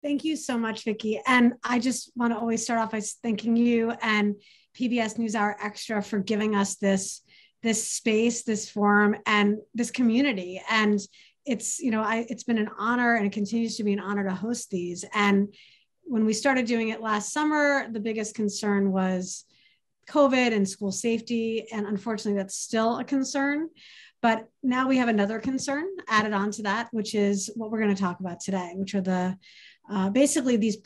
Thank you so much, Vicki. And I just want to always start off by thanking you and PBS NewsHour Extra for giving us this space, this forum, and this community. And it's been an honor, and it continues to be an honor to host these. And when we started doing it last summer, the biggest concern was COVID and school safety. And unfortunately, that's still a concern. But now we have another concern added on to that, which is what we're going to talk about today, which are basically these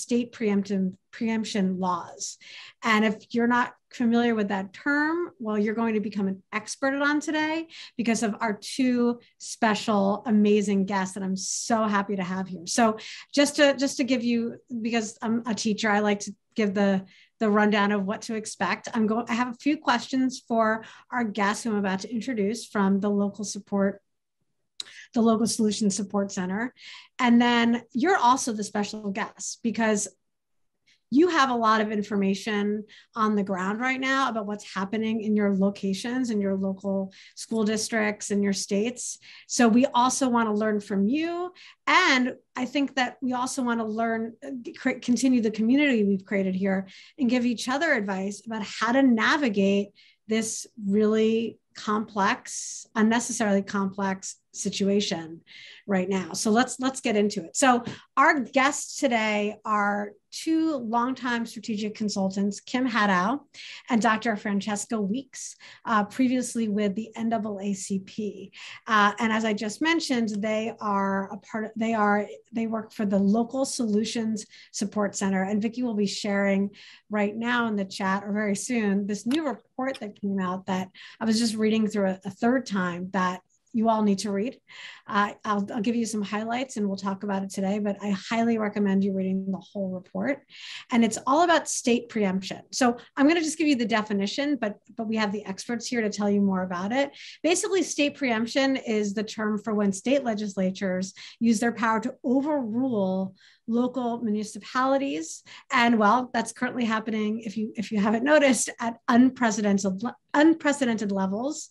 state preemption laws. And if you're not familiar with that term, well, you're going to become an expert on today because of our two special, amazing guests that I'm so happy to have here. So just to give you, because I'm a teacher, I like to give the rundown of what to expect. I have a few questions for our guests who I'm about to introduce from the local Solution Support Center. And then you're also the special guest because you have a lot of information on the ground right now about what's happening in your locations, in your local school districts, and your states. So we also want to learn from you. And I think that we also want to continue the community we've created here and give each other advice about how to navigate this really complex, unnecessarily complex situation right now. So let's get into it. So our guests today are two longtime strategic consultants, Kim Haddow and Dr. Francesca Weeks, previously with the NAACP. And as I just mentioned, they work for the Local Solutions Support Center. And Vicki will be sharing right now in the chat, or very soon, this new report that came out that I was just reading through a third time that you all need to read. I'll give you some highlights and we'll talk about it today, but I highly recommend you reading the whole report. And it's all about state preemption. So I'm going to just give you the definition, but we have the experts here to tell you more about it. Basically, state preemption is the term for when state legislatures use their power to overrule local municipalities. And well, that's currently happening, if you haven't noticed, at unprecedented levels.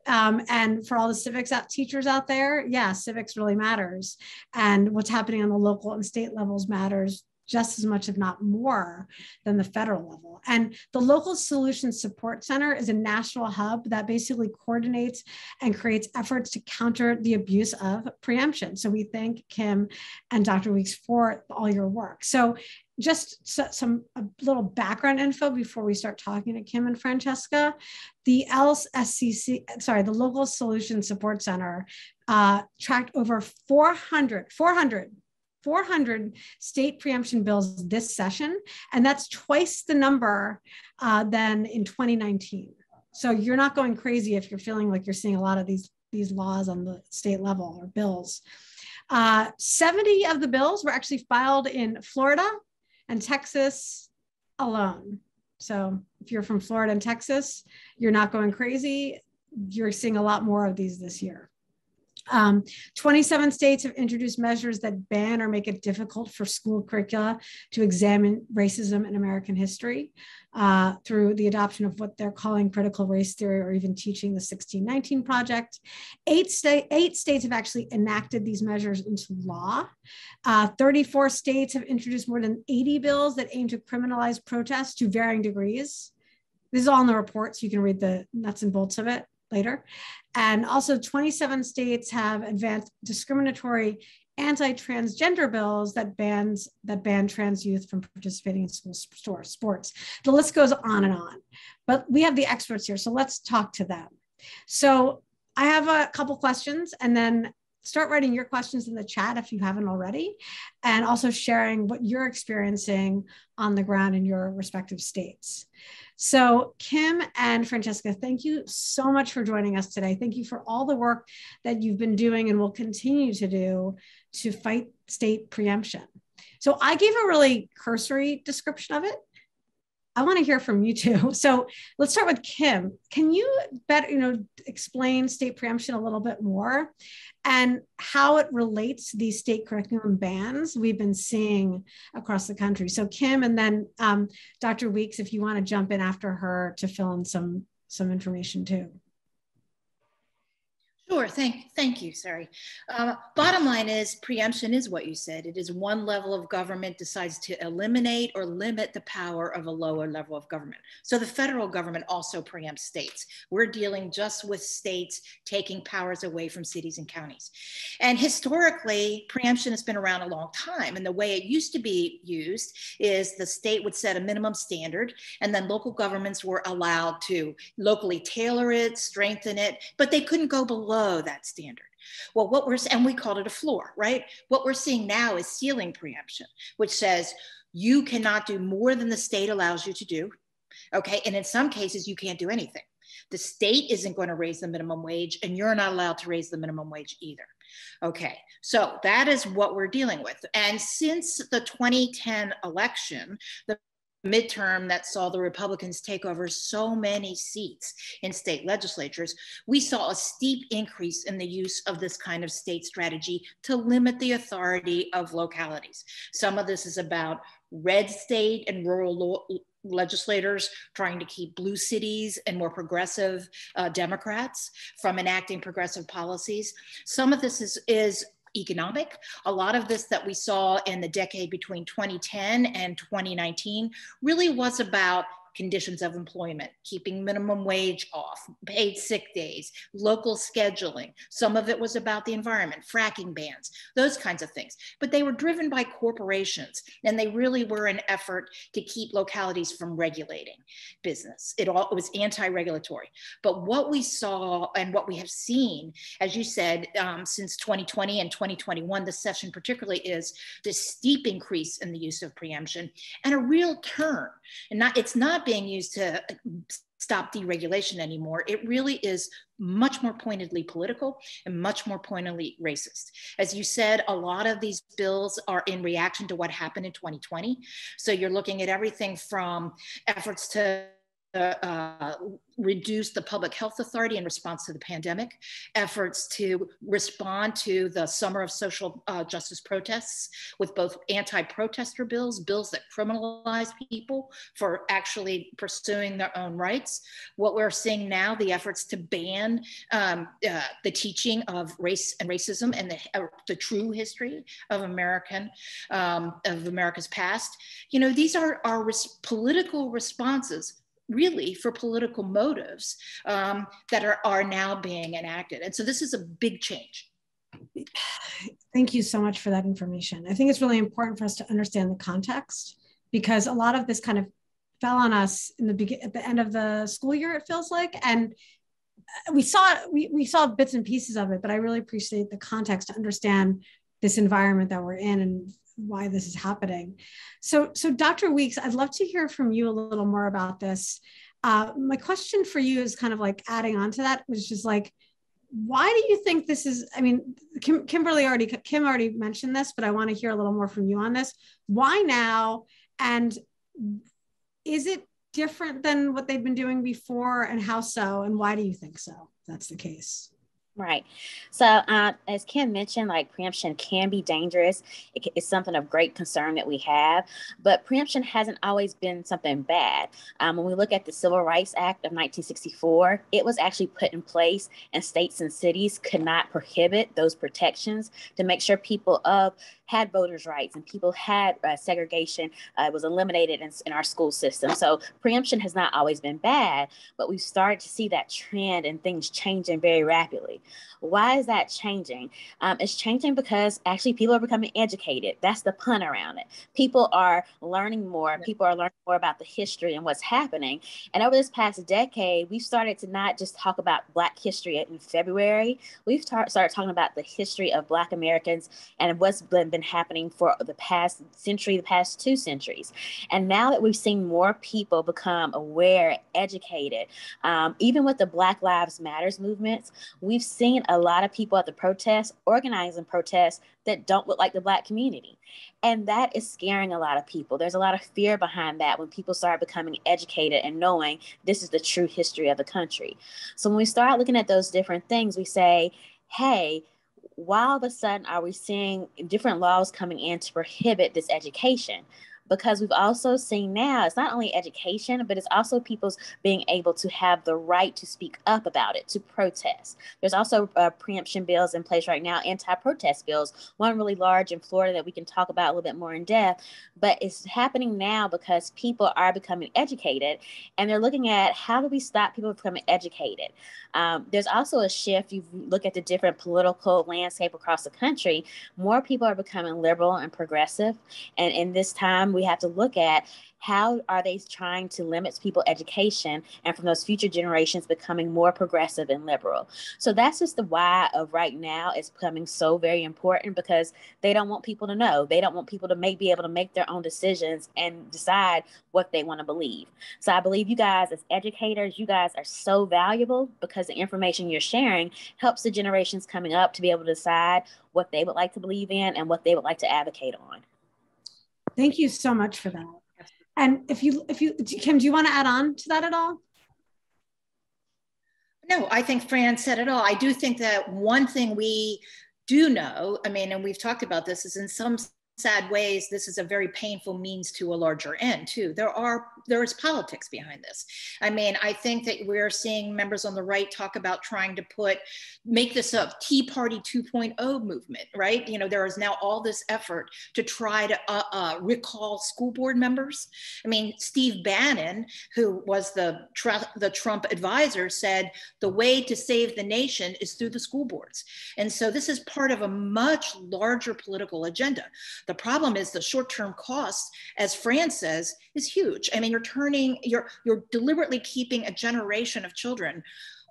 And for all the civics teachers out there, yeah, civics really matters. And what's happening on the local and state levels matters just as much, if not more, than the federal level. And the Local Solutions Support Center is a national hub that basically coordinates and creates efforts to counter the abuse of preemption. So we thank Kim and Dr. Weeks for all your work. So just a little background info before we start talking to Kim and Francesca. The the Local Solutions Support Center tracked over 400 state preemption bills this session, and that's twice the number than in 2019. So you're not going crazy if you're feeling like you're seeing a lot of these laws on the state level or bills. 70 of the bills were actually filed in Florida and Texas alone. So if you're from Florida and Texas, you're not going crazy. You're seeing a lot more of these this year. 27 states have introduced measures that ban or make it difficult for school curricula to examine racism in American history through the adoption of what they're calling critical race theory, or even teaching the 1619 Project. Eight states have actually enacted these measures into law. 34 states have introduced more than 80 bills that aim to criminalize protests to varying degrees. This is all in the report, so you can read the nuts and bolts of it later. And also 27 states have advanced discriminatory anti-transgender bills that ban trans youth from participating in school sports. The list goes on and on, but we have the experts here, so let's talk to them. So I have a couple questions, and then start writing your questions in the chat if you haven't already, and also sharing what you're experiencing on the ground in your respective states. So Kim and Francesca, thank you so much for joining us today. Thank you for all the work that you've been doing and will continue to do to fight state preemption. So I gave a really cursory description of it. I want to hear from you too. So let's start with Kim. Can you explain state preemption a little bit more and how it relates to these state curriculum bans we've been seeing across the country? So Kim, and then Dr. Weeks, if you want to jump in after her to fill in some information too. Sure, thank you, Sari. Bottom line is preemption is what you said. It is one level of government decides to eliminate or limit the power of a lower level of government. So the federal government also preempts states. We're dealing just with states taking powers away from cities and counties. And historically, preemption has been around a long time. And the way it used to be used is the state would set a minimum standard, and then local governments were allowed to locally tailor it, strengthen it, but they couldn't go below that standard. Well, and we called it a floor, right? What we're seeing now is ceiling preemption, which says you cannot do more than the state allows you to do. Okay. And in some cases, you can't do anything. The state isn't going to raise the minimum wage, and you're not allowed to raise the minimum wage either. Okay. So that is what we're dealing with. And since the 2010 election, the midterm that saw the Republicans take over so many seats in state legislatures, we saw a steep increase in the use of this kind of state strategy to limit the authority of localities. Some of this is about red state and rural legislators trying to keep blue cities and more progressive Democrats from enacting progressive policies. Some of this is economic. A lot of this that we saw in the decade between 2010 and 2019 really was about conditions of employment, keeping minimum wage off, paid sick days, local scheduling. Some of it was about the environment, fracking bans, those kinds of things. But they were driven by corporations, and they really were an effort to keep localities from regulating business. It was anti-regulatory. But what we saw and what we have seen, as you said, since 2020 and 2021, this session particularly, is this steep increase in the use of preemption and a real turn. And it's not being used to stop deregulation anymore. It really is much more pointedly political and much more pointedly racist. As you said, a lot of these bills are in reaction to what happened in 2020. So you're looking at everything from efforts to reduce the public health authority in response to the pandemic, efforts to respond to the summer of social justice protests with both anti-protester bills that criminalize people for actually pursuing their own rights. What we're seeing now, the efforts to ban the teaching of race and racism and the true history of America's past. You know, these are political responses, really for political motives, that are now being enacted. And so this is a big change. Thank you so much for that information. I think it's really important for us to understand the context, because a lot of this kind of fell on us at the end of the school year, it feels like. And we saw bits and pieces of it, but I really appreciate the context to understand this environment that we're in and why this is happening. So Dr. Weeks, I'd love to hear from you a little more about this. My question for you is kind of like adding on to that, which is like, why do you think this is, I mean, Kim already mentioned this, but I want to hear a little more from you on this. Why now? And is it different than what they've been doing before, and how so? And why do you think so, if that's the case? Right. So as Kim mentioned, like preemption can be dangerous. It's something of great concern that we have, but preemption hasn't always been something bad. When we look at the Civil Rights Act of 1964, it was actually put in place, and states and cities could not prohibit those protections to make sure people had voters' rights and people had segregation. It was eliminated in our school system. So preemption has not always been bad, but we've started to see that trend and things changing very rapidly. Why is that changing? It's changing because actually people are becoming educated. That's the pun around it. People are learning more. People are learning more about the history and what's happening. And over this past decade, we've started to not just talk about Black history in February. We've started talking about the history of Black Americans and what's been happening for the past century, the past 2 centuries. And now that we've seen more people become aware, educated, even with the Black Lives Matters movements, we've seen a lot of people at the protests organizing protests that don't look like the Black community. And that is scaring a lot of people. There's a lot of fear behind that when people start becoming educated and knowing this is the true history of the country. So when we start looking at those different things, we say, hey, why all of a sudden are we seeing different laws coming in to prohibit this education? because we've also seen now it's not only education, but it's also people's being able to have the right to speak up about it, to protest. There's also preemption bills in place right now, anti-protest bills, one really large in Florida that we can talk about a little bit more in depth, but it's happening now because people are becoming educated and they're looking at how do we stop people from becoming educated. There's also a shift. You look at the different political landscape across the country, more people are becoming liberal and progressive. And in this time, we have to look at how are they trying to limit people's education and from those future generations becoming more progressive and liberal. So that's just the why of right now is becoming so very important, because they don't want people to know. They don't want people to be able to make their own decisions and decide what they want to believe. So I believe you guys as educators, you guys are so valuable because the information you're sharing helps the generations coming up to be able to decide what they would like to believe in and what they would like to advocate on. Thank you so much for that. And if you, Kim, do you want to add on to that at all? No, I think Fran said it all. I do think that one thing we do know, I mean, and we've talked about this, is in some sad ways, this is a very painful means to a larger end too. There is politics behind this. I mean, I think that we're seeing members on the right talk about trying to make this a Tea Party 2.0 movement, right? You know, there is now all this effort to try to recall school board members. I mean, Steve Bannon, who was the Trump advisor, said the way to save the nation is through the school boards. And so this is part of a much larger political agenda. The problem is the short-term cost, as Fran says, is huge. I mean, you're deliberately keeping a generation of children.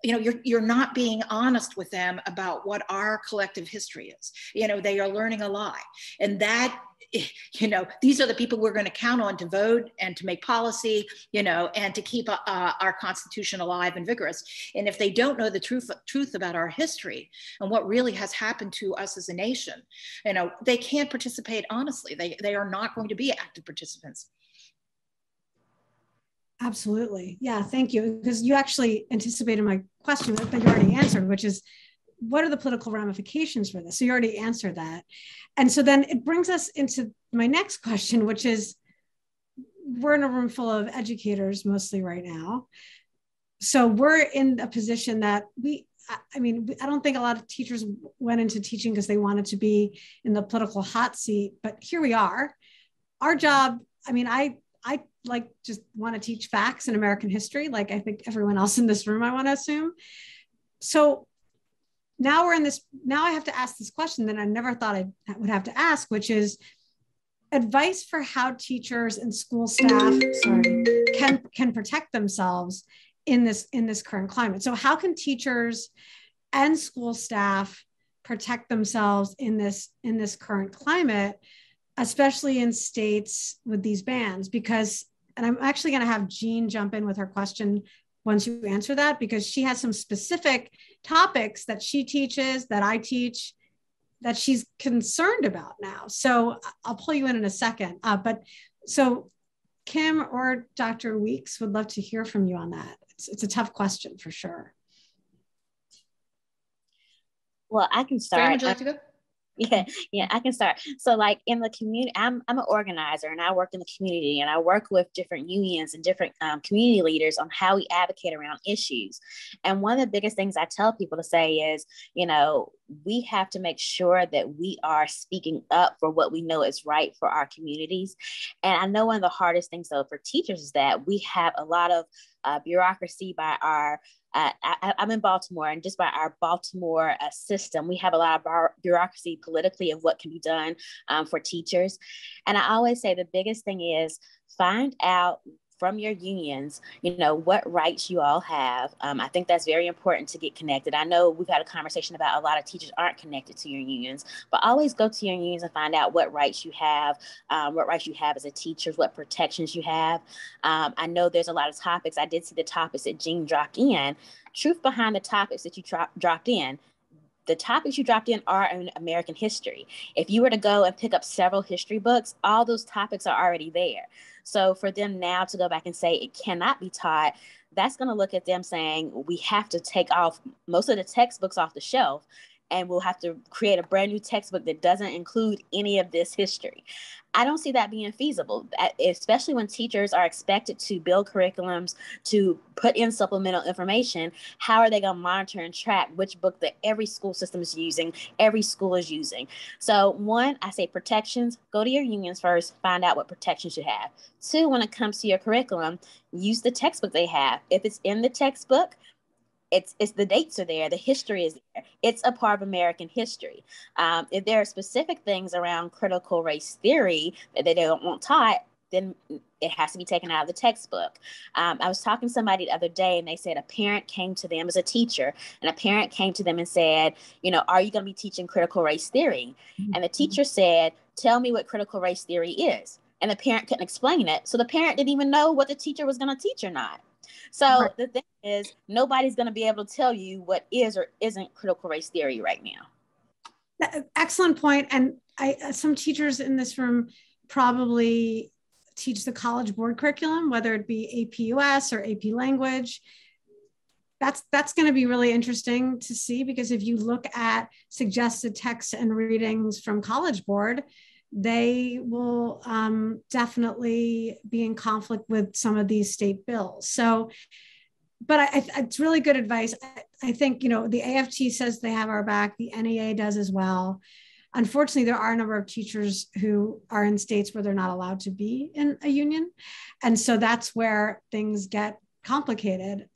You know, you're not being honest with them about what our collective history is. You know, they are learning a lie. And that, you know, these are the people we're going to count on to vote and to make policy, you know, and to keep our Constitution alive and vigorous. And if they don't know the truth about our history and what really has happened to us as a nation, you know, they can't participate honestly. They are not going to be active participants. Absolutely. Yeah, thank you. Because you actually anticipated my question that you already answered, which is, what are the political ramifications for this? So you already answered that. And so then it brings us into my next question, which is, we're in a room full of educators mostly right now. So we're in a position that I don't think a lot of teachers went into teaching because they wanted to be in the political hot seat, but here we are. Our job, I mean, I like just want to teach facts in American history, like I think everyone else in this room, I want to assume. So now I have to ask this question that I never thought I would have to ask, which is advice for how teachers and school staff, can protect themselves in this current climate. So how can teachers and school staff protect themselves in this current climate, especially in states with these bans? Because, and I'm actually going to have Jean jump in with her question once you answer that, because she has some specific topics that she teaches, that I teach, that she's concerned about now. So I'll pull you in a second. But so Kim or Dr. Weeks would love to hear from you on that. It's a tough question for sure. Well, I can start. Fran, would you like to go? Yeah, I can start. So like in the community, I'm an organizer and I work in the community and I work with different unions and different community leaders on how we advocate around issues. And one of the biggest things I tell people to say is, you know, we have to make sure that we are speaking up for what we know is right for our communities. And I know one of the hardest things though for teachers is that we have a lot of bureaucracy by our I'm in Baltimore, and just by our Baltimore system, we have a lot of bureaucracy politically of what can be done for teachers. And I always say the biggest thing is find out from your unions, you know, what rights you all have. I think that's very important to get connected. I know we've had a conversation about a lot of teachers aren't connected to your unions, but always go to your unions and find out what rights you have as a teacher, what protections you have. I know there's a lot of topics. I did see the topics that Jean dropped in. Truth behind the topics that you dropped in. The topics you dropped in are in American history. If you were to go and pick up several history books, all those topics are already there. So for them now to go back and say it cannot be taught, that's going to look at them saying we have to take off most of the textbooks off the shelf and we'll have to create a brand new textbook that doesn't include any of this history. I don't see that being feasible, especially when teachers are expected to build curriculums, to put in supplemental information. How are they going to monitor and track which book that every school system is using, every school is using? So one, I say protections, go to your unions first, find out what protections you have. Two, when it comes to your curriculum, use the textbook they have. If it's in the textbook, it's the dates are there, the history is there. It's a part of American history. If there are specific things around critical race theory that they don't want taught, then it has to be taken out of the textbook. I was talking to somebody the other day, and they said a parent came to them as a teacher, and a parent came to them and said, are you going to be teaching critical race theory? And the teacher said, tell me what critical race theory is. And the parent couldn't explain it. So the parent didn't even know what the teacher was going to teach or not. So right. The thing is, nobody's going to be able to tell you what is or isn't critical race theory right now. Excellent point. And some teachers in this room probably teach the College Board curriculum, whether it be AP US or AP Language. That's going to be really interesting to see, because if you look at suggested texts and readings from College Board, they will definitely be in conflict with some of these state bills. So, but it's really good advice. I think, the AFT says they have our back. The NEA does as well. Unfortunately, there are a number of teachers who are in states where they're not allowed to be in a union. And so that's where things get complicated.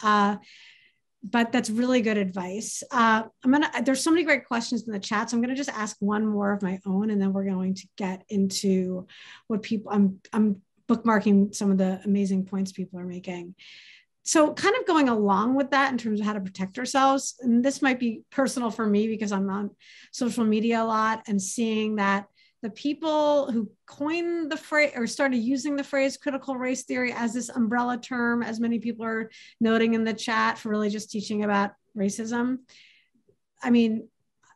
But that's really good advice. There's so many great questions in the chat. So I'm going to just ask one more of my own, and then we're going to get into what I'm bookmarking some of the amazing points people are making. So kind of going along with that in terms of how to protect ourselves. And this might be personal for me because I'm on social media a lot and seeing that the people who coined the phrase or started using the phrase critical race theory as this umbrella term, as many people are noting in the chat, for really just teaching about racism. I mean,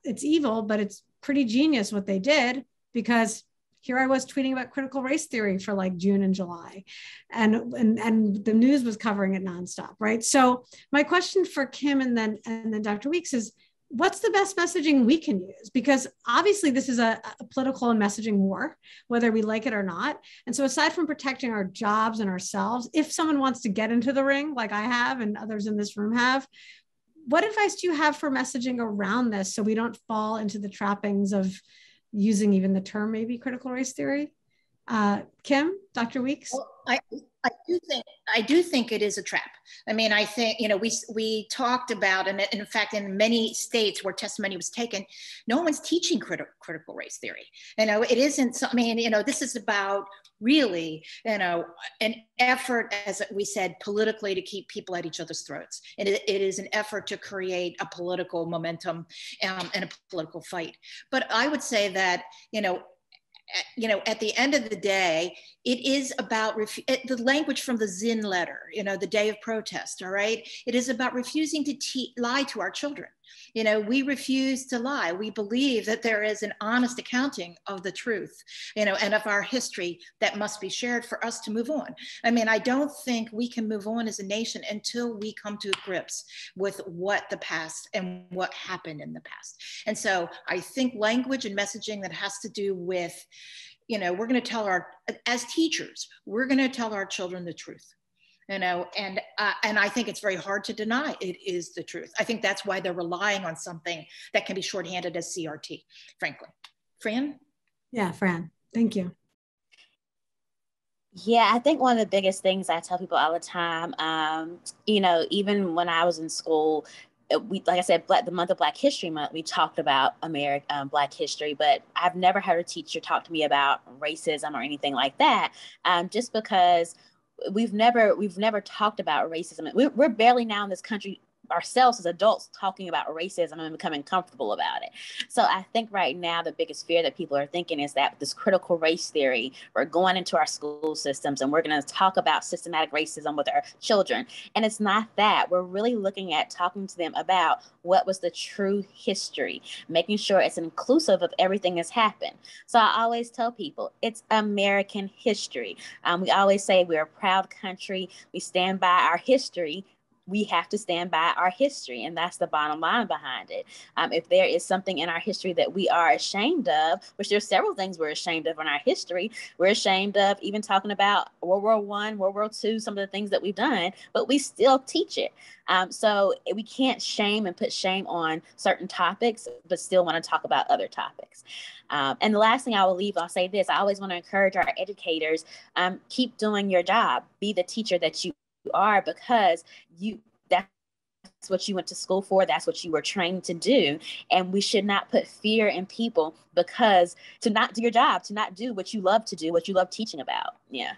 it's evil, but it's pretty genius what they did, because here I was tweeting about critical race theory for like June and July, and the news was covering it nonstop, right? So my question for Kim and then Dr. Weeks is, what's the best messaging we can use? Because obviously this is a political and messaging war, whether we like it or not. And so aside from protecting our jobs and ourselves, if someone wants to get into the ring, like I have and others in this room have, what advice do you have for messaging around this so we don't fall into the trappings of using even the term maybe critical race theory? Kim, Dr. Weeks? Well, I do think it is a trap. I mean, I think, we talked about, and in fact, in many states where testimony was taken, no one's teaching critical race theory. It isn't, this is about really, an effort, as we said, politically to keep people at each other's throats. And it is an effort to create a political momentum and a political fight. But I would say that, at the end of the day, it is about the language from the Zinn letter, the day of protest, all right? It is about refusing to lie to our children. We refuse to lie. We believe that there is an honest accounting of the truth, and of our history that must be shared for us to move on. I mean, I don't think we can move on as a nation until we come to grips with what the past and what happened in the past. And so I think language and messaging that has to do with, we're going to tell as teachers, we're going to tell our children the truth. And I think it's very hard to deny it is the truth. I think that's why they're relying on something that can be shorthanded as CRT, frankly. Fran? Yeah, Fran, thank you. Yeah, I think one of the biggest things I tell people all the time, even when I was in school, like I said, the month of Black History Month, we talked about Black history, but I've never heard a teacher talk to me about racism or anything like that, just because we've never talked about racism. We're barely now in this country ourselves as adults talking about racism and becoming comfortable about it. So I think right now the biggest fear that people are thinking is that this critical race theory, we're going into our school systems and we're going to talk about systematic racism with our children. And it's not that. We're really looking at talking to them about what was the true history, making sure it's inclusive of everything that's happened. So I always tell people it's American history. We always say we're a proud country. We stand by our history. we have to stand by our history, and that's the bottom line behind it. If there is something in our history that we are ashamed of, which there's several things we're ashamed of in our history, we're ashamed of even talking about World War I, World War II, some of the things that we've done, but we still teach it. So we can't shame and put shame on certain topics, but still want to talk about other topics. And the last thing I will leave, I'll say this: I always want to encourage our educators, keep doing your job, be the teacher that you are, because that's what you went to school for, that's what you were trained to do. And we should not put fear in people because to not do your job, to not do what you love to do, what you love teaching about. Yeah.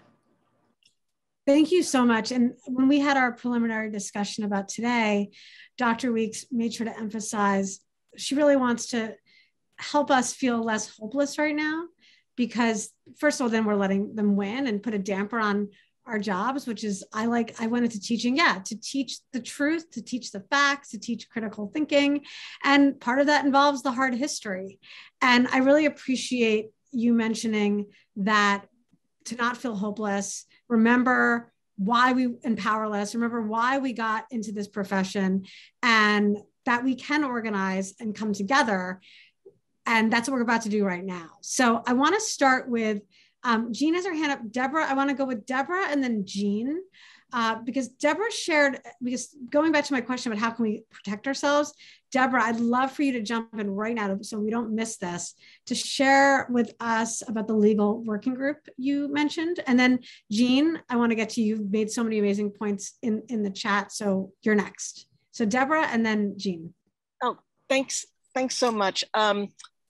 Thank you so much. And when we had our preliminary discussion about today, Dr. Weeks made sure to emphasize she really wants to help us feel less hopeless right now, because first of all, then we're letting them win and put a damper on our jobs, which is, I went into teaching, to teach the truth, to teach the facts, to teach critical thinking. And part of that involves the hard history. And I really appreciate you mentioning that, to not feel hopeless, remember why and powerless, remember why we got into this profession, and that we can organize and come together. And that's what we're about to do right now. So I want to start with Jean has her hand up. Deborah, I want to go with Deborah and then Jean, because Deborah shared, because going back to my question about how can we protect ourselves, Deborah, I'd love for you to jump in right now so we don't miss this, to share with us about the legal working group you mentioned. And then Jean, I want to get to you. You've made so many amazing points in the chat. So you're next. So Deborah and then Jean. Oh, thanks. Thanks so much.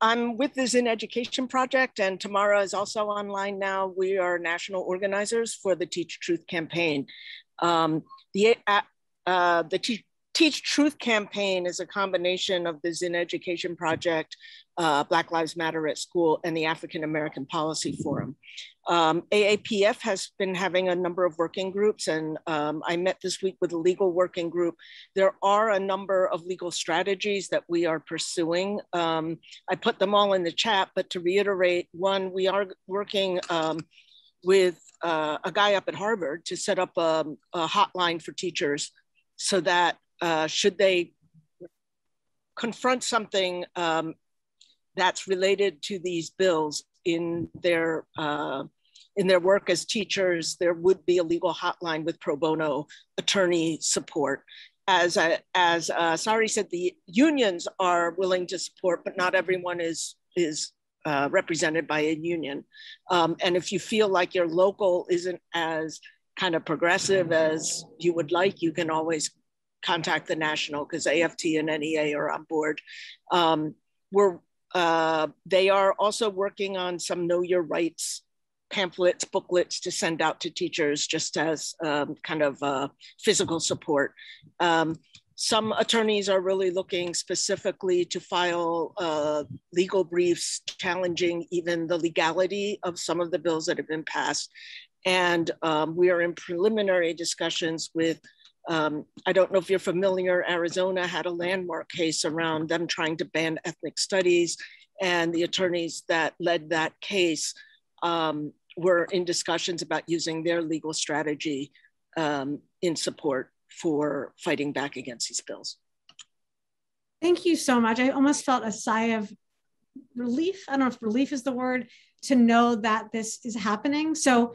I'm with the Zin Education Project, and Tamara is also online now. We are national organizers for the Teach Truth campaign. The Teach Truth campaign is a combination of the Zin Education Project, Black Lives Matter at School, and the African American Policy Forum. AAPF has been having a number of working groups, and I met this week with a legal working group. There are a number of legal strategies that we are pursuing. I put them all in the chat, but to reiterate, one, we are working with a guy up at Harvard to set up a hotline for teachers so that should they confront something that's related to these bills in their work as teachers, there would be a legal hotline with pro bono attorney support. As Sari said, the unions are willing to support, but not everyone is represented by a union. And if you feel like your local isn't as kind of progressive as you would like, you can always contact the national, because AFT and NEA are on board. They are also working on some Know Your Rights pamphlets, booklets to send out to teachers just as kind of physical support. Some attorneys are really looking specifically to file legal briefs challenging even the legality of some of the bills that have been passed. And we are in preliminary discussions with, I don't know if you're familiar, Arizona had a landmark case around them trying to ban ethnic studies, and the attorneys that led that case were in discussions about using their legal strategy in support for fighting back against these bills. Thank you so much. I almost felt a sigh of relief. I don't know if relief is the word, to know that this is happening. So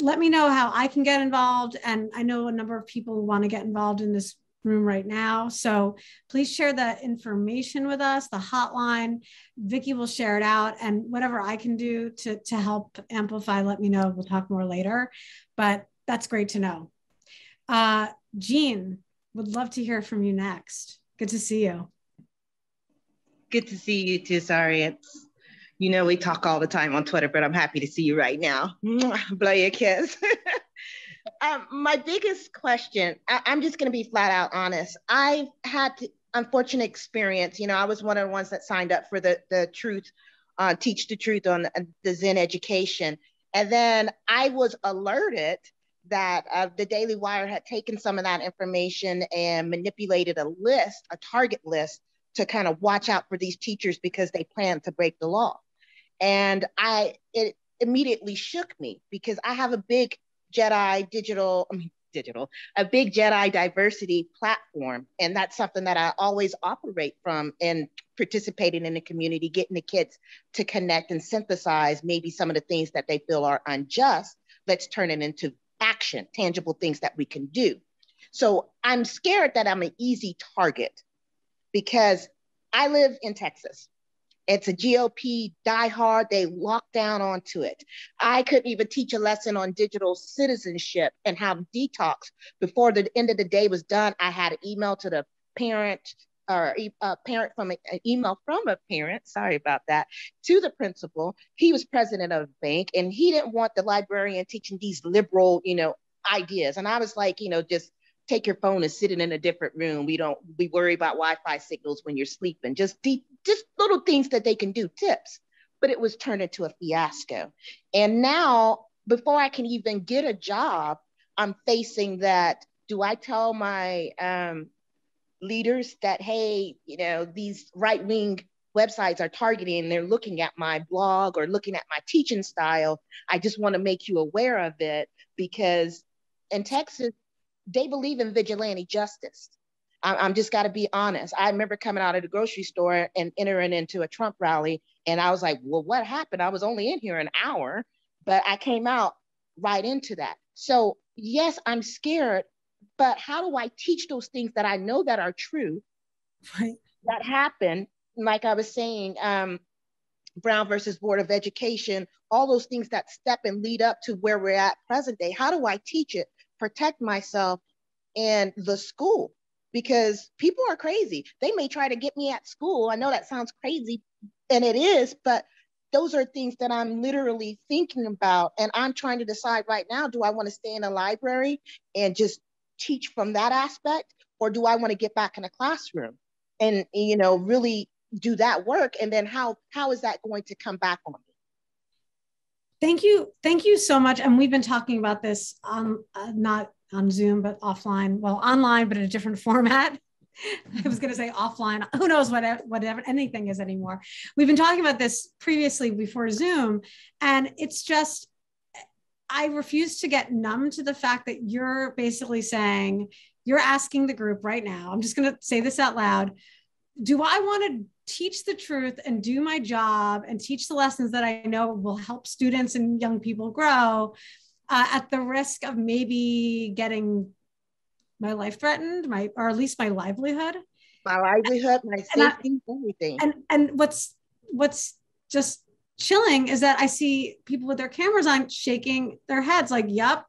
let me know how I can get involved. And I know a number of people want to get involved in this room right now. So please share that information with us, the hotline. Vicki will share it out, and whatever I can do to help amplify, let me know. We'll talk more later, but that's great to know. Jean, would love to hear from you next. Good to see you. Good to see you too, Sari. You know, we talk all the time on Twitter, but I'm happy to see you right now. Blow you a kiss. My biggest question, I'm just going to be flat out honest. I've had unfortunate experience. You know, I was one of the ones that signed up for the truth, Teach the Truth on the Zin Education. And then I was alerted that the Daily Wire had taken some of that information and manipulated a target list to kind of watch out for these teachers because they planned to break the law. And it immediately shook me because I have a big Jedi digital a big Jedi diversity platform. And that's something that I always operate from, and participating in the community, getting the kids to connect and synthesize maybe some of the things that they feel are unjust. Let's turn it into action, tangible things that we can do. So I'm scared that I'm an easy target because I live in Texas. It's a GOP diehard. They lock down onto it. I couldn't even teach a lesson on digital citizenship and how to detox. Before the end of the day was done, I had an email to the parent, or a parent from an email from a parent, sorry about that, to the principal. He was president of a bank, and he didn't want the librarian teaching these liberal, ideas. And I was like, just take your phone and sit in a different room. We worry about Wi-Fi signals when you're sleeping. Just little things that they can do, tips. But it was turned into a fiasco. And now, before I can even get a job, I'm facing that. Do I tell my leaders that, hey, these right-wing websites are targeting and they're looking at my blog or looking at my teaching style. I just want to make you aware of it, because in Texas, they believe in vigilante justice. I'm just got to be honest. I remember coming out of the grocery store and entering into a Trump rally, and I was like, well, what happened? I was only in here an hour, but I came out right into that. So yes, I'm scared, but how do I teach those things that I know that are true, right, that happen? Like I was saying, Brown versus Board of Education, all those things that step and lead up to where we're at present day. How do I teach it, protect myself and the school? Because people are crazy. They may try to get me at school. I know that sounds crazy, and it is, but those are things that I'm literally thinking about. And I'm trying to decide right now, do I want to stay in a library and just teach from that aspect? Or do I want to get back in a classroom and, really do that work? And then how is that going to come back on me? Thank you so much. And we've been talking about this not on Zoom, but offline. Well, online, but in a different format. I was going to say offline. Who knows whatever anything is anymore. We've been talking about this previously before Zoom, and it's just, I refuse to get numb to the fact that you're basically saying, you're asking the group right now, I'm just going to say this out loud, do I want to teach the truth and do my job and teach the lessons that I know will help students and young people grow at the risk of maybe getting my life threatened, or at least my livelihood? My livelihood, my safety, everything. And what's just chilling is that I see people with their cameras on shaking their heads like, yep,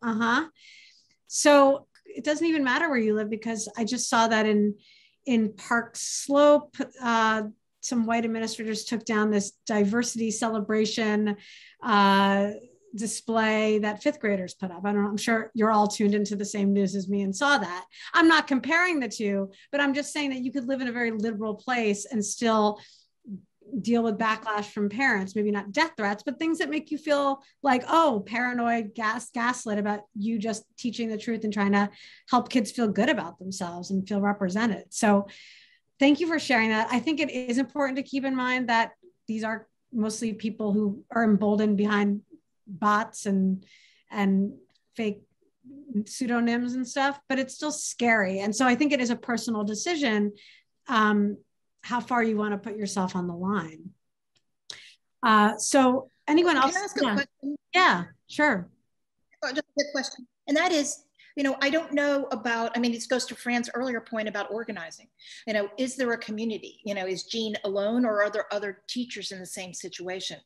So it doesn't even matter where you live, because I just saw that in Park Slope, some white administrators took down this diversity celebration display that fifth graders put up. I don't know, I'm sure you're all tuned into the same news as me and saw that. I'm not comparing the two, but I'm just saying that you could live in a very liberal place and still deal with backlash from parents, maybe not death threats, but things that make you feel like, oh, paranoid, gaslit about you just teaching the truth and trying to help kids feel good about themselves and feel represented. So thank you for sharing that. I think it is important to keep in mind that these are mostly people who are emboldened behind bots and fake pseudonyms and stuff, but it's still scary. And so I think it is a personal decision how far you want to put yourself on the line. So anyone else? Can I ask a question? Yeah, sure. Just a quick question. And that is, I don't know about, this goes to Fran's earlier point about organizing. Is there a community? Is Jean alone, or are there other teachers in the same situation?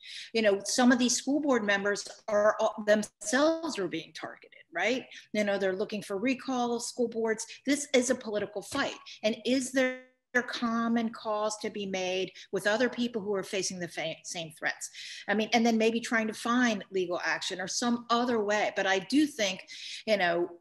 Some of these school board members are themselves are being targeted, right? They're looking for recall of school boards. This is a political fight. And is there common cause to be made with other people who are facing the same threats? And then maybe trying to find legal action or some other way. But I do think,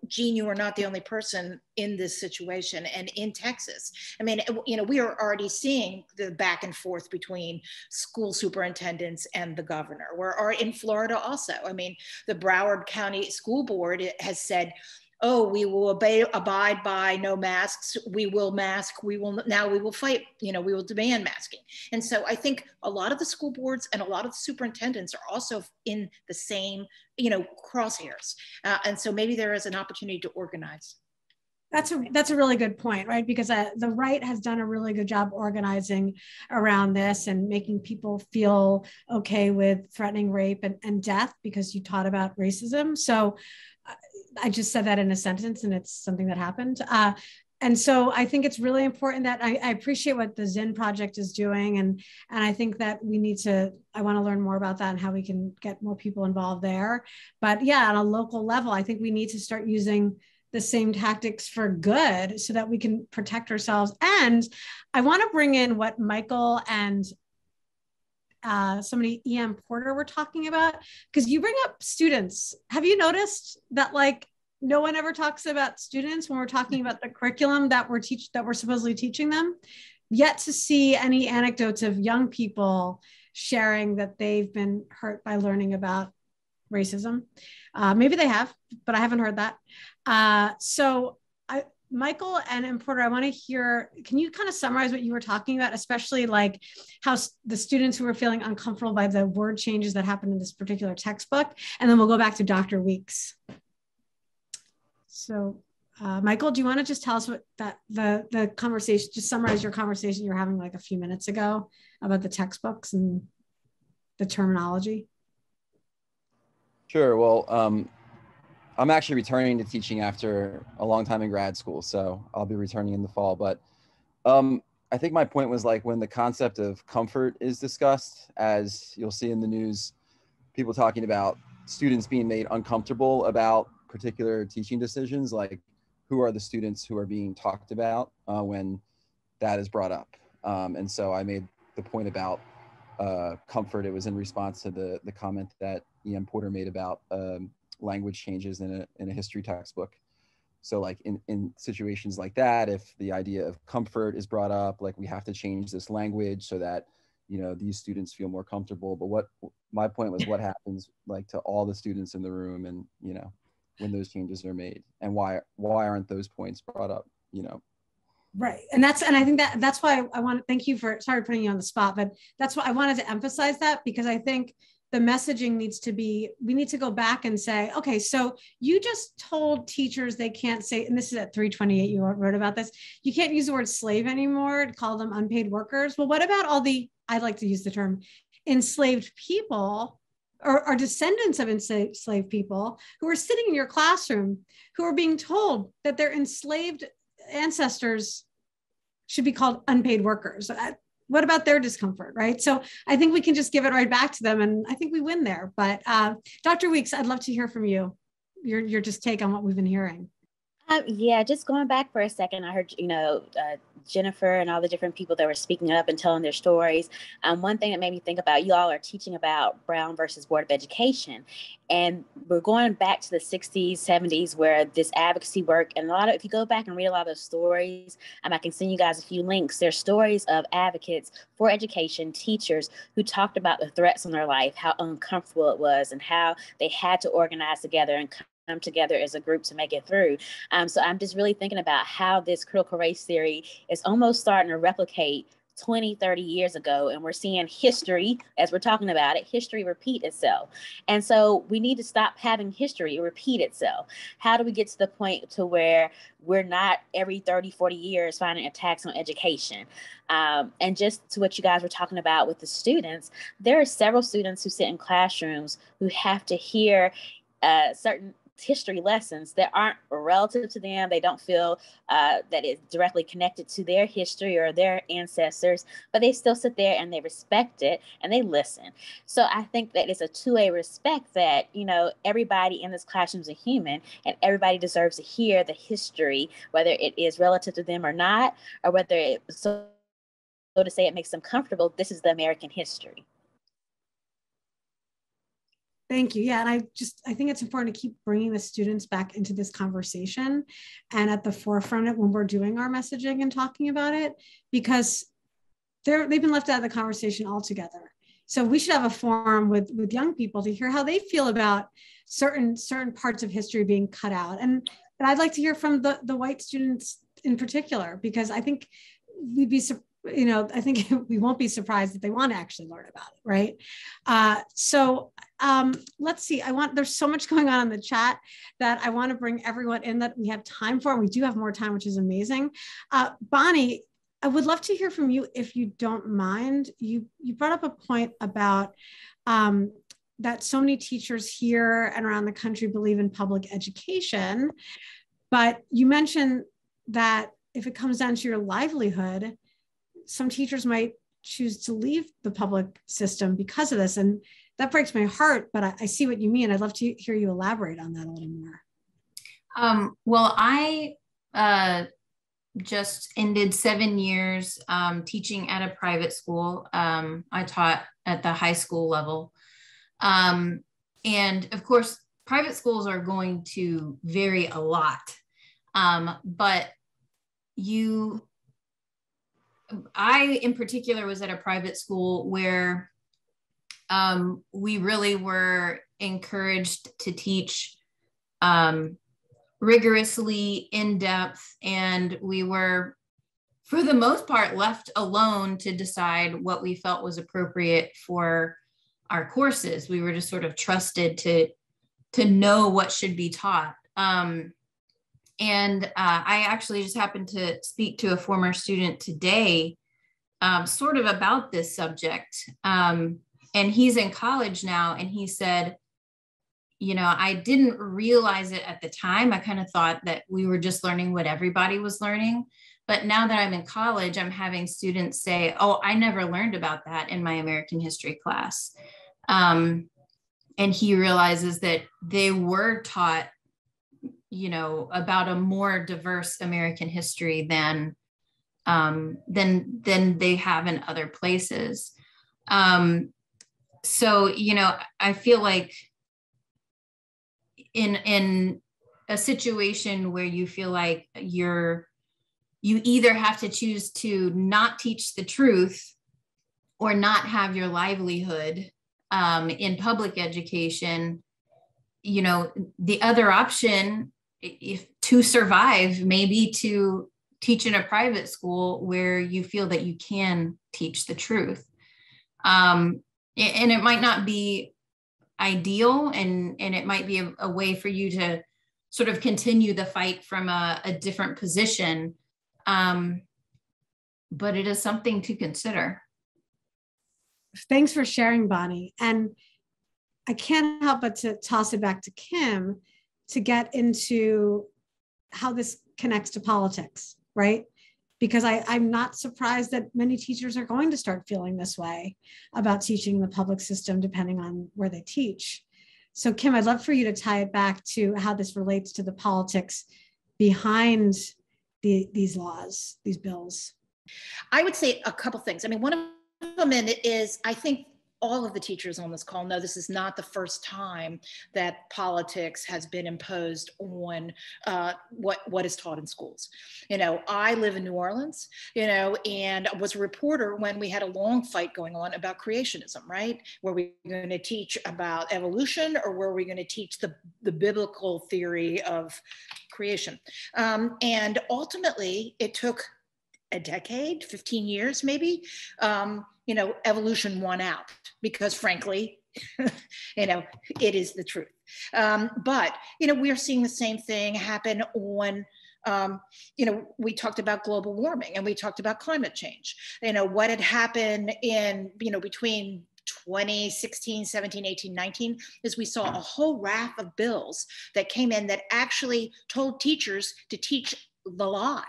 Jean, you are not the only person in this situation. And in Texas, we are already seeing the back and forth between school superintendents and the governor. We're in Florida also. The Broward County School Board has said, oh, we will abide by no masks, we will mask, we will fight, we will demand masking. And so I think a lot of the school boards and a lot of the superintendents are also in the same, crosshairs. And so maybe there is an opportunity to organize. That's a really good point, right? Because the right has done a really good job organizing around this and making people feel okay with threatening rape and death, because you taught about racism. So I just said that in a sentence, and it's something that happened. And so I think it's really important that I appreciate what the Zinn Project is doing. And I think that I want to learn more about that and how we can get more people involved there. But yeah, on a local level, I think we need to start using the same tactics for good so that we can protect ourselves. And I want to bring in what Michael and somebody, E.M. Porter, were talking about, because you bring up students. Have you noticed that no one ever talks about students when we're talking about the curriculum that we're supposedly teaching them? Yet to see any anecdotes of young people sharing that they've been hurt by learning about racism. Maybe they have, but I haven't heard that. Michael and Porter, I want to hear, can you kind of summarize what you were talking about, especially how the students who were feeling uncomfortable by the word changes that happened in this particular textbook? And then we'll go back to Dr. Weeks. So Michael, do you want to just tell us what the conversation, just summarize your conversation you were having a few minutes ago about the textbooks and the terminology? Sure. Well, I'm actually returning to teaching after a long time in grad school, so I'll be returning in the fall. But I think my point was when the concept of comfort is discussed, as you'll see in the news, people talking about students being made uncomfortable about particular teaching decisions, who are the students who are being talked about when that is brought up. And so I made the point about comfort. It was in response to the comment that E.M. Porter made about language changes in a history textbook. So in situations like that, if the idea of comfort is brought up, we have to change this language so that these students feel more comfortable. But what my point was, what happens to all the students in the room, and when those changes are made, and why aren't those points brought up? Right. And I think that's why I want to thank you sorry putting you on the spot, but that's why I wanted to emphasize that, because I think the messaging needs to be, we need to go back and say, okay, so you just told teachers they can't say, and this is at 328, you wrote about this, you can't use the word slave anymore to call them unpaid workers. Well, what about all I like to use the term enslaved people or descendants of enslaved people who are sitting in your classroom, who are being told that their enslaved ancestors should be called unpaid workers? What about their discomfort, right? So I think we can just give it right back to them, and I think we win there. But Dr. Weeks, I'd love to hear from you, your just take on what we've been hearing. Yeah, just going back for a second, I heard, Jennifer and all the different people that were speaking up and telling their stories. One thing that made me think about, you all are teaching about Brown versus Board of Education. And we're going back to the 60s, 70s, where this advocacy work, and if you go back and read a lot of those stories, I can send you guys a few links. There's stories of advocates for education, teachers who talked about the threats in their life, how uncomfortable it was, and how they had to organize together and come together as a group to make it through. So I'm just really thinking about how this critical race theory is almost starting to replicate 20, 30 years ago. And we're seeing history, as we're talking about it, history repeat itself. And so we need to stop having history repeat itself. How do we get to the point to where we're not every 30, 40 years finding attacks on education? And just to what you guys were talking about with the students, there are several students who sit in classrooms who have to hear certain history lessons that aren't relative to them. They don't feel that it's directly connected to their history or their ancestors, but they still sit there and they respect it and they listen. So I think that it's a two-way respect that, everybody in this classroom is a human and everybody deserves to hear the history, whether it is relative to them or not, or whether it, so to say, it makes them comfortable. This is the American history. Thank you. Yeah, and I think it's important to keep bringing the students back into this conversation and at the forefront of when we're doing our messaging and talking about it, because they've been left out of the conversation altogether. So we should have a forum with young people to hear how they feel about certain parts of history being cut out. And And I'd like to hear from the white students in particular, because I think we'd be, I think we won't be surprised that they want to actually learn about it, right? Let's see, there's so much going on in the chat that I want to bring everyone in that we have time for, and we do have more time, which is amazing. Bonnie, I would love to hear from you if you don't mind. You brought up a point about that so many teachers here and around the country believe in public education, but you mentioned that if it comes down to your livelihood, some teachers might choose to leave the public system because of this. And that breaks my heart, but I see what you mean. I'd love to hear you elaborate on that a little more. Well, I just ended 7 years teaching at a private school. I taught at the high school level. And of course, private schools are going to vary a lot. But I in particular was at a private school where we really were encouraged to teach rigorously, in depth, and we were, for the most part, left alone to decide what we felt was appropriate for our courses. We were just sort of trusted to know what should be taught. And I actually just happened to speak to a former student today, sort of about this subject. And he's in college now, and he said, I didn't realize it at the time. I kind of thought that we were just learning what everybody was learning. But now that I'm in college, I'm having students say, oh, I never learned about that in my American history class. And he realizes that they were taught, about a more diverse American history than they have in other places. So, I feel like in a situation where you feel like you either have to choose to not teach the truth or not have your livelihood in public education, the other option, if to survive, maybe to teach in a private school where you feel that you can teach the truth. And it might not be ideal, and it might be a way for you to sort of continue the fight from a different position. But it is something to consider. Thanks for sharing, Bonnie. And I can't help but to toss it back to Kim to get into how this connects to politics, right? Because I'm not surprised that many teachers are going to start feeling this way about teaching the public system, depending on where they teach. So Kim, I'd love for you to tie it back to how this relates to the politics behind these laws, these bills. I would say a couple things. I mean, one of them is, I think all of the teachers on this call know this is not the first time that politics has been imposed on what is taught in schools. I live in New Orleans, and was a reporter when we had a long fight going on about creationism, right? Were we going to teach about evolution, or were we going to teach the biblical theory of creation? And ultimately, it took a decade, 15 years maybe, evolution won out, because frankly, it is the truth. But, we're seeing the same thing happen on, we talked about global warming, and we talked about climate change. What had happened in, between 2016, 17, 18, 19, is we saw a whole raft of bills that came in that actually told teachers to teach the lie,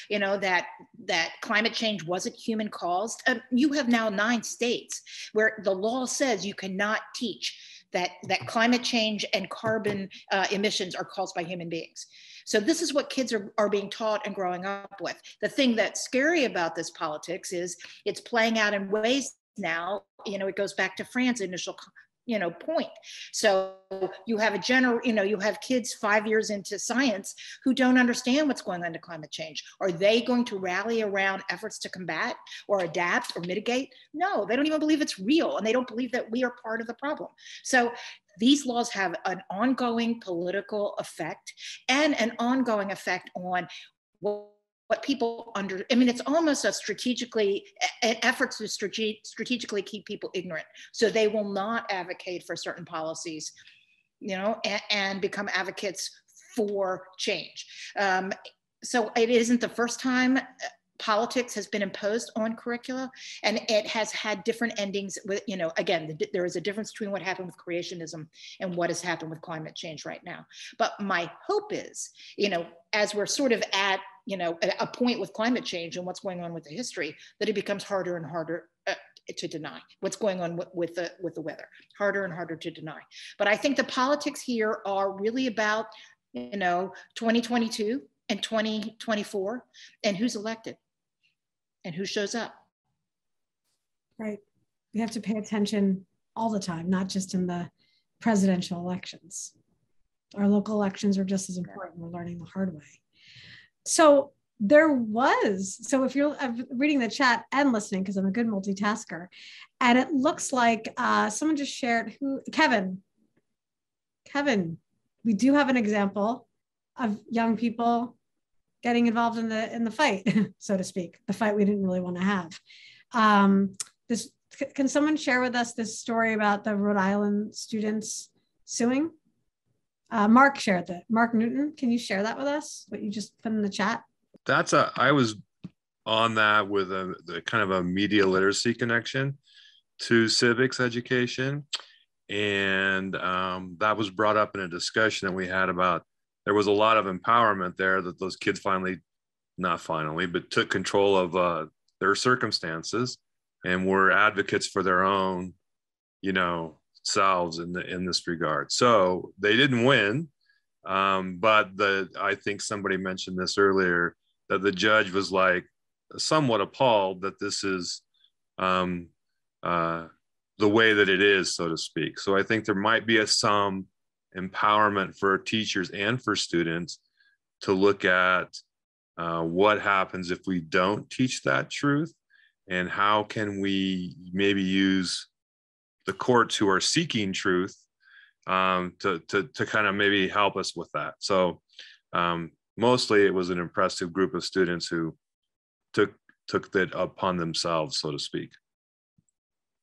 that climate change wasn't human caused. You have now 9 states where the law says you cannot teach that climate change and carbon emissions are caused by human beings. So this is what kids are being taught and growing up with. The thing that's scary about this politics is it's playing out in ways now, it goes back to Fran's initial point. So you have you have kids 5 years into science who don't understand what's going on to climate change. Are they going to rally around efforts to combat or adapt or mitigate? No, they don't even believe it's real, and they don't believe that we are part of the problem. So these laws have an ongoing political effect and an ongoing effect on what people I mean, it's almost an effort to strategically keep people ignorant, so they will not advocate for certain policies, you know, and become advocates for change. So it isn't the first time politics has been imposed on curricula, and it has had different endings with, you know, again, there is a difference between what happened with creationism and what has happened with climate change right now. But my hope is, you know, as we're sort of at, you know, a point with climate change and what's going on with the history, that it becomes harder and harder to deny what's going on with the weather, harder and harder to deny. But I think the politics here are really about, you know, 2022 and 2024 and who's elected and who shows up. Right. We have to pay attention all the time, not just in the presidential elections. Our local elections are just as important. We're learning the hard way. So if you're reading the chat and listening, because I'm a good multitasker, and it looks like someone just shared, Kevin, we do have an example of young people getting involved in the fight, so to speak, the fight we didn't really want to have. Can someone share with us this story about the Rhode Island students suing? Mark shared that. Mark Newton, can you share that with us, what you just put in the chat? I was on that with the kind of a media literacy connection to civics education. And that was brought up in a discussion that we had about, there was a lot of empowerment there that those kids took control of their circumstances and were advocates for their own, you know, selves in this regard. So they didn't win, but I think somebody mentioned this earlier, that the judge was like somewhat appalled that this is the way that it is, so to speak. So I think there might be some empowerment for teachers and for students to look at what happens if we don't teach that truth, and how can we maybe use the courts who are seeking truth to kind of maybe help us with that. So mostly it was an impressive group of students who took that upon themselves, so to speak.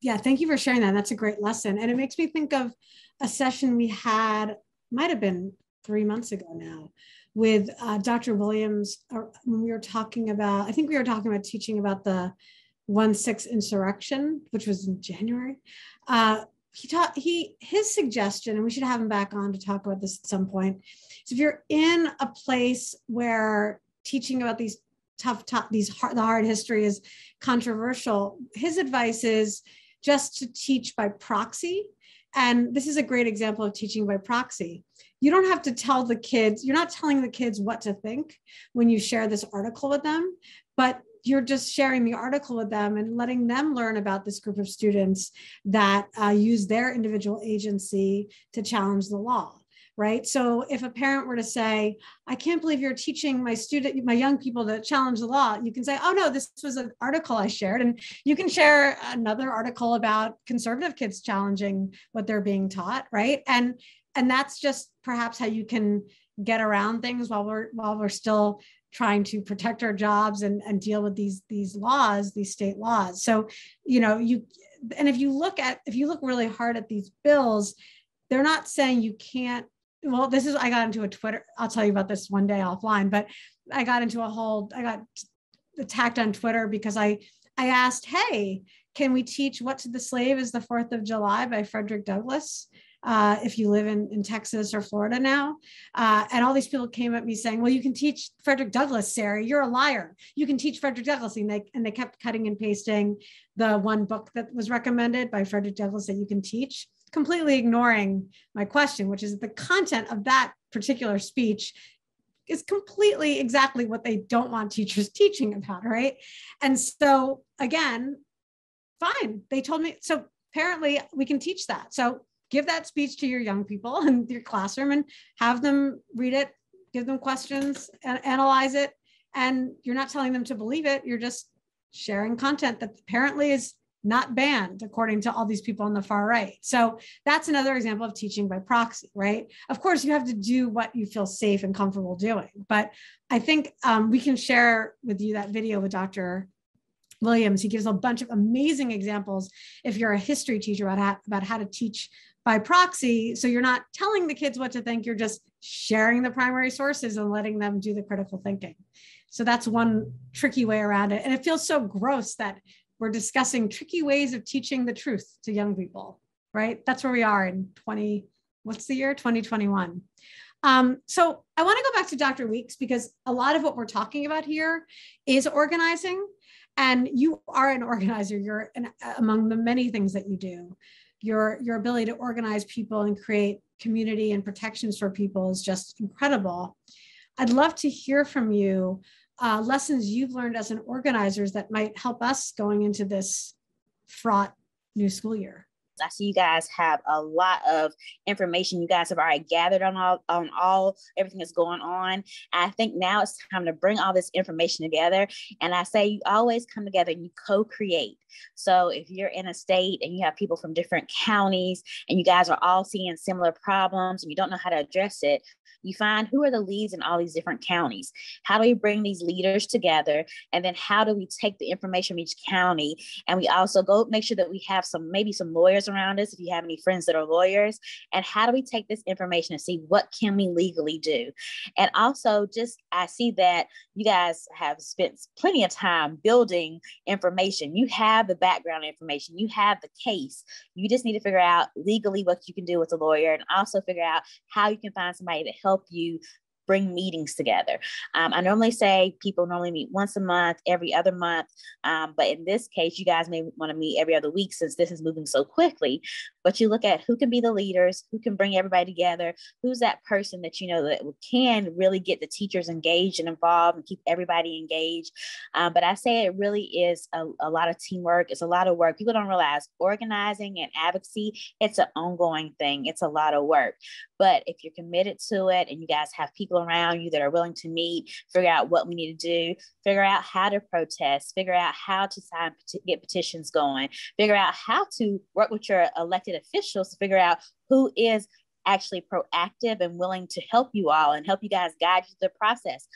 Yeah, thank you for sharing that. That's a great lesson. And it makes me think of a session we had, might have been 3 months ago now, with Dr. Williams, when we were talking about, I think we were talking about teaching about the 1/6 insurrection, which was in January. His suggestion, and we should have him back on to talk about this at some point, is if you're in a place where teaching about these the hard history is controversial, his advice is just to teach by proxy. And this is a great example of teaching by proxy. You don't have to tell the kids, you're not telling the kids what to think when you share this article with them, but you're just sharing the article with them and letting them learn about this group of students that use their individual agency to challenge the law, right? So if a parent were to say, I can't believe you're teaching my young people to challenge the law, you can say, oh no, this was an article I shared. And you can share another article about conservative kids challenging what they're being taught, right? And that's just perhaps how you can get around things while we're still trying to protect our jobs and deal with these laws, these state laws. So, you know, if you look really hard at these bills, they're not saying you can't. Well, I got into a Twitter, I'll tell you about this one day offline, but I got attacked on Twitter because I asked, hey, can we teach What to the Slave is the 4th of July by Frederick Douglass? If you live in Texas or Florida now. And all these people came at me saying, well, you can teach Frederick Douglass, Sari, you're a liar. You can teach Frederick Douglass. And they kept cutting and pasting the one book that was recommended by Frederick Douglass that you can teach, completely ignoring my question, which is the content of that particular speech is completely exactly what they don't want teachers teaching about, right? And so again, fine, they told me, so apparently we can teach that. So give that speech to your young people in your classroom and have them read it, give them questions, and analyze it. And you're not telling them to believe it. You're just sharing content that apparently is not banned, according to all these people on the far right. So that's another example of teaching by proxy, right? Of course, you have to do what you feel safe and comfortable doing. But I think we can share with you that video with Dr. Williams. He gives a bunch of amazing examples if you're a history teacher about how to teach by proxy. So you're not telling the kids what to think, you're just sharing the primary sources and letting them do the critical thinking. So that's one tricky way around it. And it feels so gross that we're discussing tricky ways of teaching the truth to young people, right? That's where we are in 2021. So I want to go back to Dr. Weeks, because a lot of what we're talking about here is organizing, and you are an organizer. You're among the many things that you do. Your ability to organize people and create community and protections for people is just incredible. I'd love to hear from you lessons you've learned as an organizer that might help us going into this fraught new school year. I see you guys have a lot of information you guys have already gathered on everything that's going on. I think now it's time to bring all this information together. And I say you always come together and you co-create. So if you're in a state and you have people from different counties and you guys are all seeing similar problems and you don't know how to address it, you find who are the leads in all these different counties. How do we bring these leaders together? And then how do we take the information from each county? And we also go make sure that we have maybe some lawyers around us, if you have any friends that are lawyers. And how do we take this information and see what can we legally do? And also I see that you guys have spent plenty of time building information. You have the background information, you have the case. You just need to figure out legally what you can do with a lawyer, and also figure out how you can find somebody to help you bring meetings together. I normally say people normally meet once a month, every other month. But in this case, you guys may want to meet every other week since this is moving so quickly. But you look at who can be the leaders, who can bring everybody together, who's that person that you know that can really get the teachers engaged and involved and keep everybody engaged. But I say it really is a lot of teamwork. It's a lot of work. People don't realize organizing and advocacy, it's an ongoing thing. It's a lot of work. But if you're committed to it and you guys have people around you that are willing to meet, figure out what we need to do, figure out how to protest, figure out how to get petitions going, figure out how to work with your elected officials to figure out who is actually proactive and willing to help you all and help you guys guide you through the process.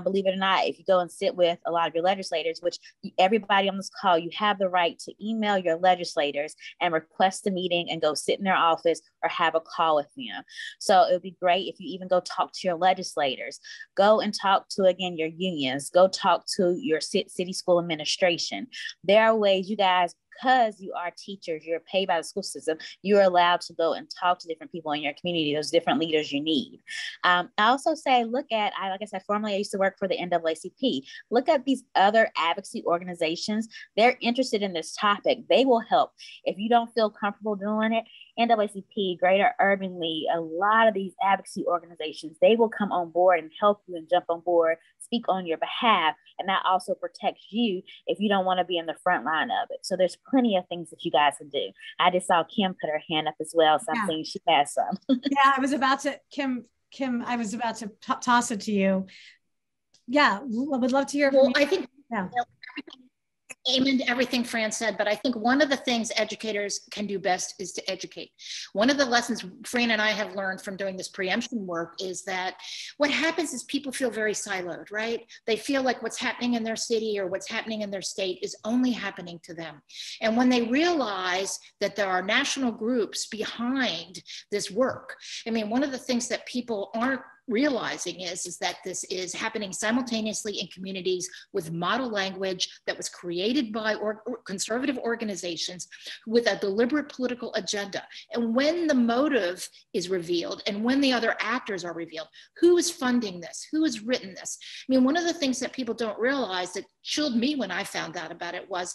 Believe it or not, if you go and sit with a lot of your legislators, which everybody on this call, you have the right to email your legislators and request a meeting and go sit in their office or have a call with them. So it would be great if you even go talk to your legislators, go and talk to, again, your unions, go talk to your city school administration. There are ways you guys, because you are teachers, you're paid by the school system, you're allowed to go and talk to different people in your community, those different leaders you need. I also say, like I said, formerly I used to work for the NAACP. Look at these other advocacy organizations. They're interested in this topic. They will help. If you don't feel comfortable doing it, NAACP, Greater Urban League, a lot of these advocacy organizations, they will come on board and help you and jump on board, speak on your behalf, and that also protects you if you don't want to be in the front line of it. So there's plenty of things that you guys can do. I just saw Kim put her hand up as well, so I'm thinking she has some. Yeah, I was about to, Kim, I was about to toss it to you. Yeah, I would love to hear from you. I think amen to everything Fran said, but I think one of the things educators can do best is to educate. One of the lessons Fran and I have learned from doing this preemption work is that what happens is people feel very siloed, right? They feel like what's happening in their city or what's happening in their state is only happening to them. And when they realize that there are national groups behind this work, I mean, one of the things that people aren't realizing is that this is happening simultaneously in communities with model language that was created by conservative organizations with a deliberate political agenda. And when the motive is revealed and when the other actors are revealed, who is funding this? Who has written this? I mean, one of the things that people don't realize that chilled me when I found out about it was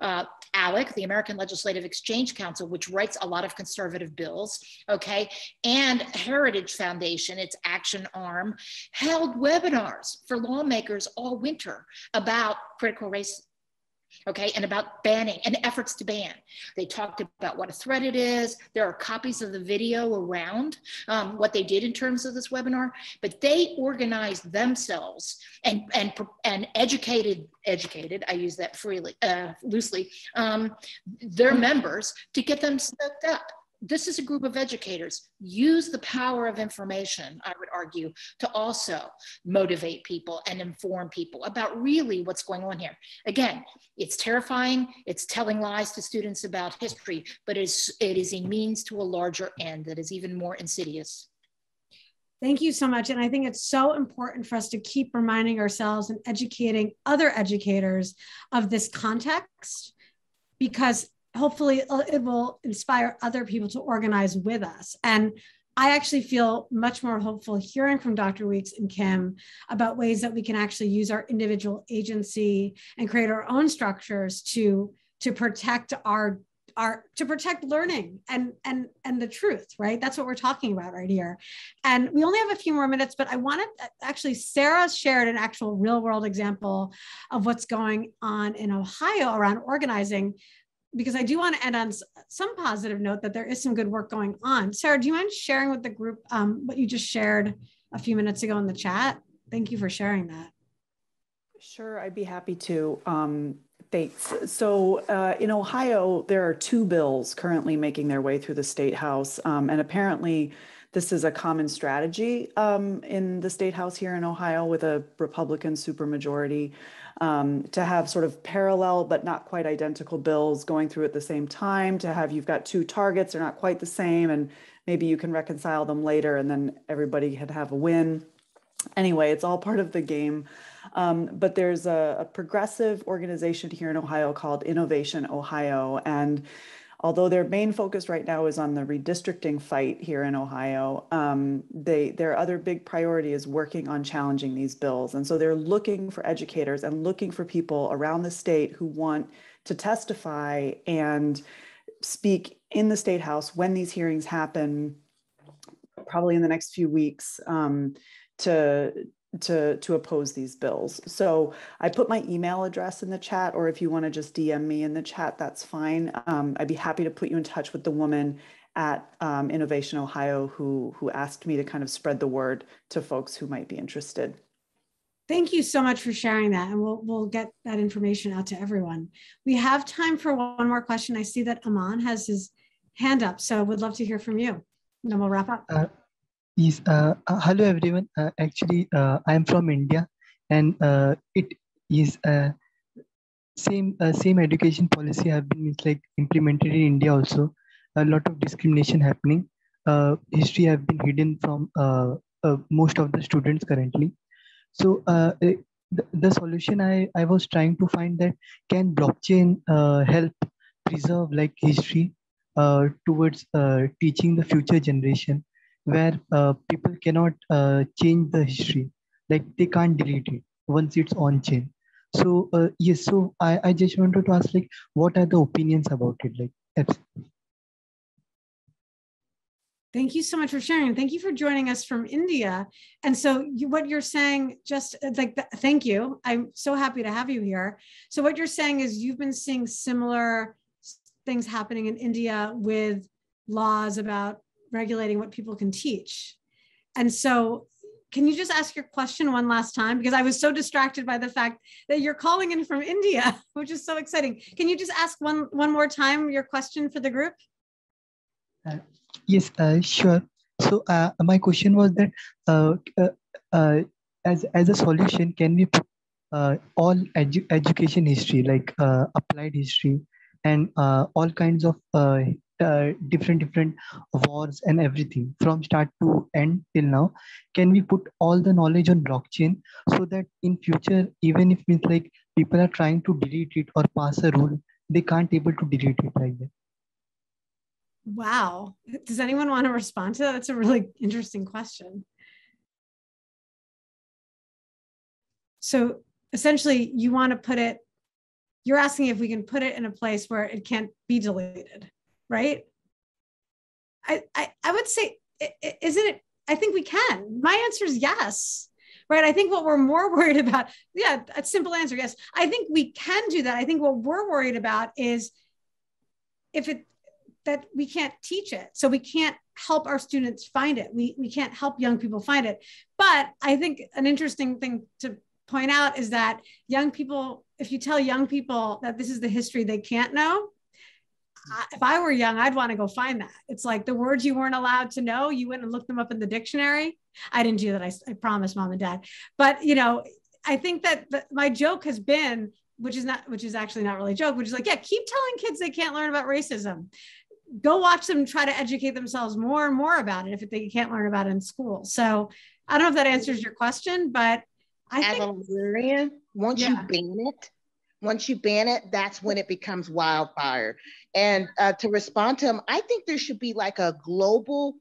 ALEC, the American Legislative Exchange Council, which writes a lot of conservative bills, okay, and Heritage Foundation, its action arm, held webinars for lawmakers all winter about critical race okay, and about banning and efforts to ban. They talked about what a threat it is. There are copies of the video around what they did in terms of this webinar, but they organized themselves and educated, I use that freely, loosely, their members to get them stoked up. This is a group of educators. Use the power of information, I would argue, to also motivate people and inform people about really what's going on here. Again, it's terrifying. It's telling lies to students about history, but it is a means to a larger end that is even more insidious. Thank you so much. And I think it's so important for us to keep reminding ourselves and educating other educators of this context, because hopefully it will inspire other people to organize with us. And I actually feel much more hopeful hearing from Dr. Weeks and Kim about ways that we can actually use our individual agency and create our own structures to protect to protect learning and the truth, right? That's what we're talking about right here. And we only have a few more minutes, but I wanted, actually, Sarah shared an actual real world example of what's going on in Ohio around organizing, because I do want to end on some positive note that there is some good work going on. Sarah, do you mind sharing with the group what you just shared a few minutes ago in the chat? Thank you for sharing that. Sure, I'd be happy to. Thanks. So in Ohio, there are 2 bills currently making their way through the State House. And apparently this is a common strategy in the State House here in Ohio with a Republican supermajority, to have sort of parallel but not quite identical bills going through at the same time, to have, you've got 2 targets, they're not quite the same, and maybe you can reconcile them later and then everybody can have a win. Anyway, it's all part of the game. But there's a progressive organization here in Ohio called Innovation Ohio. And although their main focus right now is on the redistricting fight here in Ohio, their other big priority is working on challenging these bills. And so they're looking for educators and looking for people around the state who want to testify and speak in the State House when these hearings happen, probably in the next few weeks, to oppose these bills. So I put my email address in the chat, or if you want to just DM me in the chat, that's fine. I'd be happy to put you in touch with the woman at Innovation Ohio who asked me to kind of spread the word to folks who might be interested. Thank you so much for sharing that, and we'll get that information out to everyone. We have time for one more question. I see that Aman has his hand up, so we'd love to hear from you. And then we'll wrap up. Yes, hello everyone. Actually, I am from India, and it is same education policy have been implemented in India also. A lot of discrimination happening. History have been hidden from most of the students currently. So the solution I was trying to find, that can blockchain help preserve history towards teaching the future generation, where people cannot change the history, they can't delete it once it's on chain. So yes, so I just wanted to ask, what are the opinions about it? Thank you so much for sharing. Thank you for joining us from India. And so what you're saying, just thank you. I'm so happy to have you here. So what you're saying is you've been seeing similar things happening in India with laws about regulating what people can teach. And so can you just ask your question one last time? Because I was so distracted by the fact that you're calling in from India, which is so exciting. Can you just ask one more time your question for the group? Yes, sure. So my question was that as a solution, can we put all education history, applied history, and all kinds of different wars and everything from start to end till now, can we put all the knowledge on blockchain, so that in future, even if people are trying to delete it or pass a rule, they can't able to delete it like that? Wow. Does anyone want to respond to that? That's a really interesting question. So essentially you want to put it, you're asking if we can put it in a place where it can't be deleted, right? I would say, isn't it? I think we can. My answer is yes. right? I think what we're more worried about, yeah, a simple answer, yes. I think we can do that. I think what we're worried about is that we can't teach it. So we can't help our students find it. We can't help young people find it. But I think an interesting thing to point out is that young people, if you tell young people that this is the history they can't know, if I were young, I'd want to go find that. It's like the words you weren't allowed to know, you went and looked them up in the dictionary. I didn't do that. I promise, Mom and Dad. But, I think that my joke has been, which is actually not really a joke, which is like, yeah, keep telling kids they can't learn about racism. Go watch them try to educate themselves more and more about it if they can't learn about it in school. So I don't know if that answers your question, but I think, as a librarian, once you ban it, that's when it becomes wildfire. And to respond to him, I think there should be like a global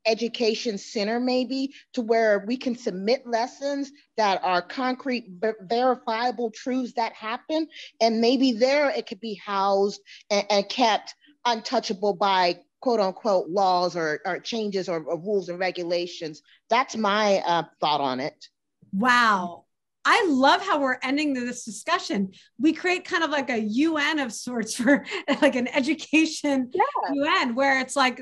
education center maybe, to where we can submit lessons that are concrete, verifiable truths that happen. And maybe there it could be housed and kept untouchable by quote unquote laws or changes or rules and regulations. That's my thought on it. Wow. I love how we're ending this discussion. We create kind of like a UN of sorts for like an education UN, where it's like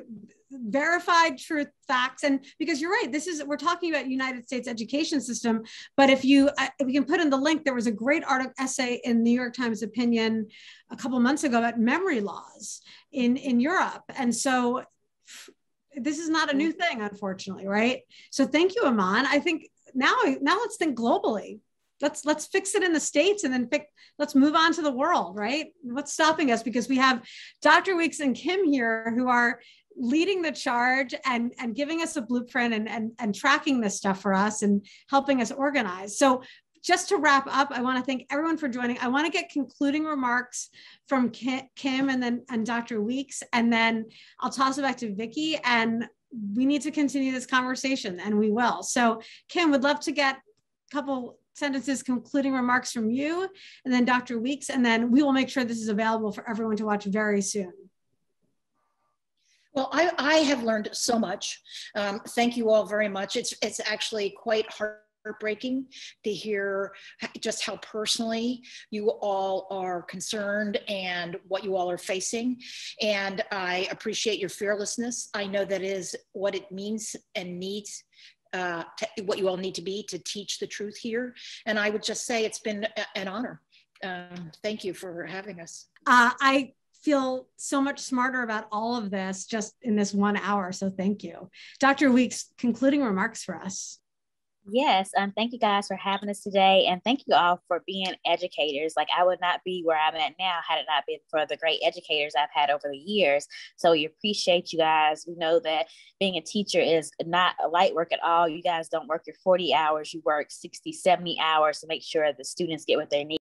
verified truth, facts. And because you're right, we're talking about United States education system, but if we can put in the link, there was a great essay in New York Times Opinion a couple months ago about memory laws in Europe. And so this is not a new thing, unfortunately, right? So thank you, Aman. I think now let's think globally. Let's fix it in the States, and then let's move on to the world, right? What's stopping us? Because we have Dr. Weeks and Kim here who are leading the charge and giving us a blueprint and tracking this stuff for us and helping us organize. So just to wrap up, I want to thank everyone for joining. I want to get concluding remarks from Kim and Dr. Weeks, and then I'll toss it back to Vicki, and we need to continue this conversation, and we will. So Kim, would love to get a couple sentences, concluding remarks from you, and then Dr. Weeks, and then we will make sure this is available for everyone to watch very soon. Well, I have learned so much. Thank you all very much. It's actually quite heartbreaking to hear just how personally you all are concerned and what you all are facing. And I appreciate your fearlessness. I know that is what it means and needs, what you all need to be to teach the truth here. And I would just say it's been an honor. Thank you for having us. I feel so much smarter about all of this just in this 1 hour. So thank you. Dr. Weeks, concluding remarks for us. Yes, thank you guys for having us today, and thank you all for being educators. Like, I would not be where I'm at now had it not been for the great educators I've had over the years. So we appreciate you guys. We know that being a teacher is not a light work at all. You guys don't work your 40 hours, you work 60, 70 hours to make sure the students get what they need.